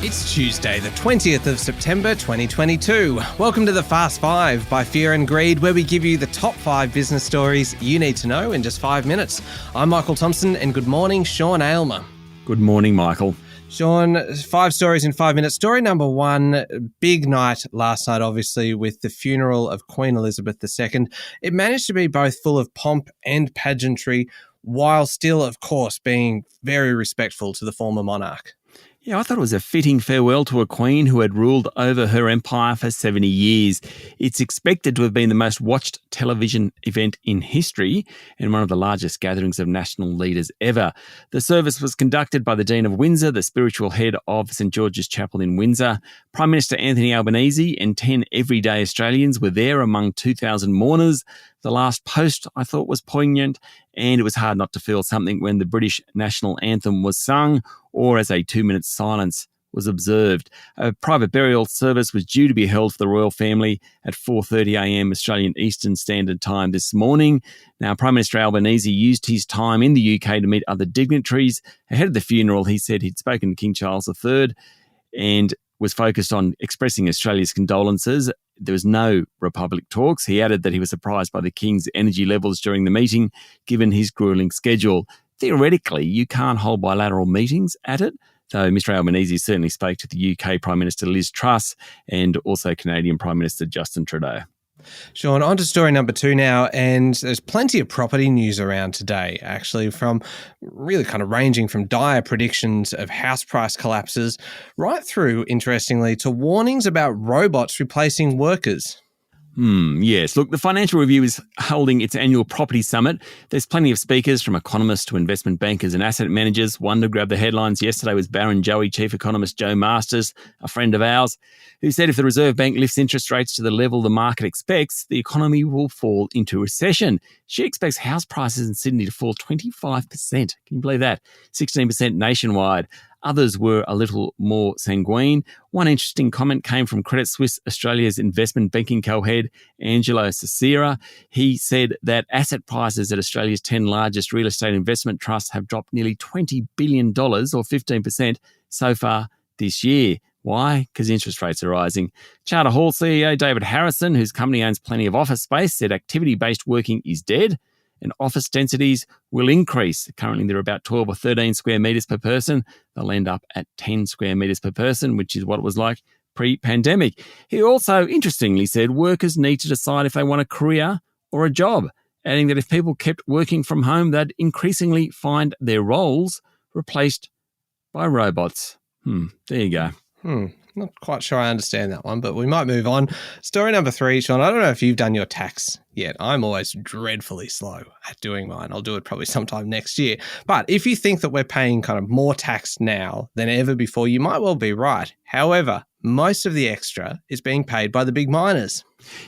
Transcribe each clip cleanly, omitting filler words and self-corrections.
It's Tuesday, the 20th of September 2022. Welcome to the Fast Five by Fear and Greed, where we give you the top 5 business stories you need to know in just 5 minutes. I'm Michael Thompson, and good morning, Sean Aylmer. Good morning, Michael. Sean, 5 stories in 5 minutes. Story number 1, big night last night, obviously, with the funeral of Queen Elizabeth II. It managed to be both full of pomp and pageantry, while still, of course, being very respectful to the former monarch. Yeah, I thought it was a fitting farewell to a queen who had ruled over her empire for 70 years. It's expected to have been the most watched television event in history and one of the largest gatherings of national leaders ever. The service was conducted by the Dean of Windsor, the spiritual head of St George's Chapel in Windsor. Prime Minister Anthony Albanese and 10 everyday Australians were there among 2,000 mourners. The last post, I thought, was poignant, and it was hard not to feel something when the British national anthem was sung or as a 2-minute silence was observed. A private burial service was due to be held for the royal family at 4:30am Australian Eastern Standard Time this morning. Now, Prime Minister Albanese used his time in the UK to meet other dignitaries. Ahead of the funeral, he said he'd spoken to King Charles III and was focused on expressing Australia's condolences. There was no Republic talks. He added that he was surprised by the King's energy levels during the meeting, given his gruelling schedule. Theoretically, you can't hold bilateral meetings at it, though Mr Albanese certainly spoke to the UK Prime Minister Liz Truss and also Canadian Prime Minister Justin Trudeau. Sean, on to story number 2 now, and there's plenty of property news around today, actually, from really kind of ranging from dire predictions of house price collapses right through, interestingly, to warnings about robots replacing workers. Yes. Look, the Financial Review is holding its annual property summit. There's plenty of speakers, from economists to investment bankers and asset managers. One to grab the headlines yesterday was Barrenjoey Chief Economist Joe Masters, a friend of ours, who said if the Reserve Bank lifts interest rates to the level the market expects, the economy will fall into recession. She expects house prices in Sydney to fall 25%. Can you believe that? 16% nationwide. Others were a little more sanguine. One interesting comment came from Credit Suisse Australia's investment banking co-head, Angelo Cicera. He said that asset prices at Australia's 10 largest real estate investment trusts have dropped nearly $20 billion or 15% so far this year. Why? Because interest rates are rising. Charter Hall CEO David Harrison, whose company owns plenty of office space, said activity-based working is dead and office densities will increase. Currently, they're about 12 or 13 square metres per person. They'll end up at 10 square metres per person, which is what it was like pre-pandemic. He also, interestingly, said workers need to decide if they want a career or a job, adding that if people kept working from home, they'd increasingly find their roles replaced by robots. There you go. Not quite sure I understand that one, but we might move on. Story number 3, Sean. I don't know if you've done your tax yet. I'm always dreadfully slow at doing mine. I'll do it probably sometime next year. But if you think that we're paying kind of more tax now than ever before, you might well be right. However, most of the extra is being paid by the big miners.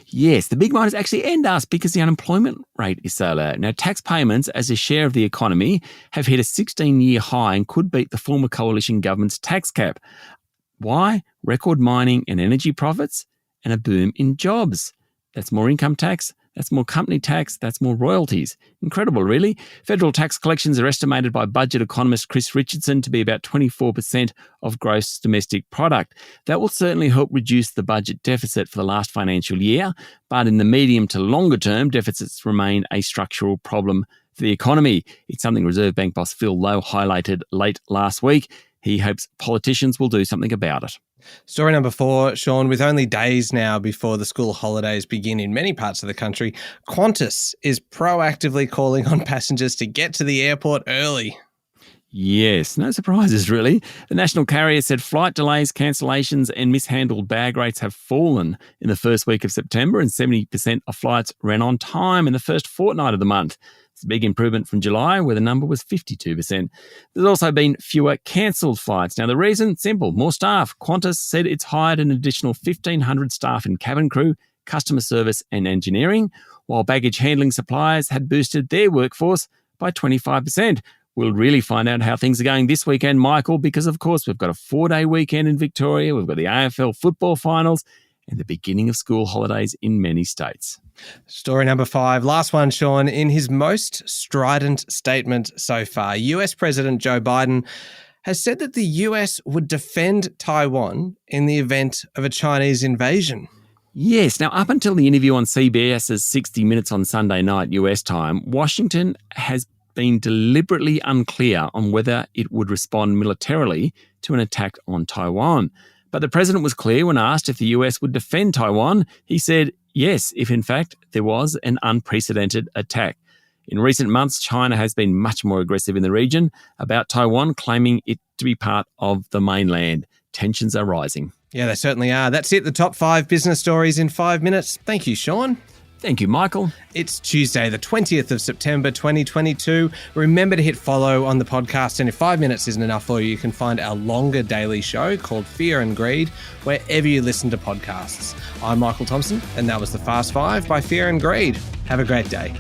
Yes, the big miners actually end us because the unemployment rate is so low. Now, tax payments as a share of the economy have hit a 16-year high and could beat the former coalition government's tax cap. Why? Record mining and energy profits and a boom in jobs. That's more income tax, that's more company tax, that's more royalties. Incredible, really. Federal tax collections are estimated by budget economist Chris Richardson to be about 24% of gross domestic product. That will certainly help reduce the budget deficit for the last financial year, but in the medium to longer term, deficits remain a structural problem for the economy. It's something Reserve Bank boss Phil Lowe highlighted late last week. He hopes politicians will do something about it. Story number 4, Sean. With only days now before the school holidays begin in many parts of the country, Qantas is proactively calling on passengers to get to the airport early. Yes, no surprises really. The national carrier said flight delays, cancellations and mishandled bag rates have fallen in the first week of September, and 70% of flights ran on time in the first fortnight of the month. It's a big improvement from July, where the number was 52%. There's also been fewer cancelled flights. Now, the reason? Simple. More staff. Qantas said it's hired an additional 1,500 staff in cabin crew, customer service and engineering, while baggage handling suppliers had boosted their workforce by 25%. We'll really find out how things are going this weekend, Michael, because, of course, we've got a 4-day weekend in Victoria. We've got the AFL football finals and the beginning of school holidays in many states. Story number 5, last one, Sean. In his most strident statement so far, US President Joe Biden has said that the US would defend Taiwan in the event of a Chinese invasion. Yes. Now, up until the interview on CBS's 60 Minutes on Sunday night US time, Washington has been deliberately unclear on whether it would respond militarily to an attack on Taiwan. But the president was clear when asked if the US would defend Taiwan. He said yes, if in fact there was an unprecedented attack. In recent months, China has been much more aggressive in the region about Taiwan, claiming it to be part of the mainland. Tensions are rising. Yeah, they certainly are. That's it, the top 5 business stories in 5 minutes. Thank you, Sean. Thank you, Michael. It's Tuesday, the 20th of September, 2022. Remember to hit follow on the podcast, and if 5 minutes isn't enough for you, you can find our longer daily show called Fear and Greed wherever you listen to podcasts. I'm Michael Thompson, and that was the Fast 5 by Fear and Greed. Have a great day.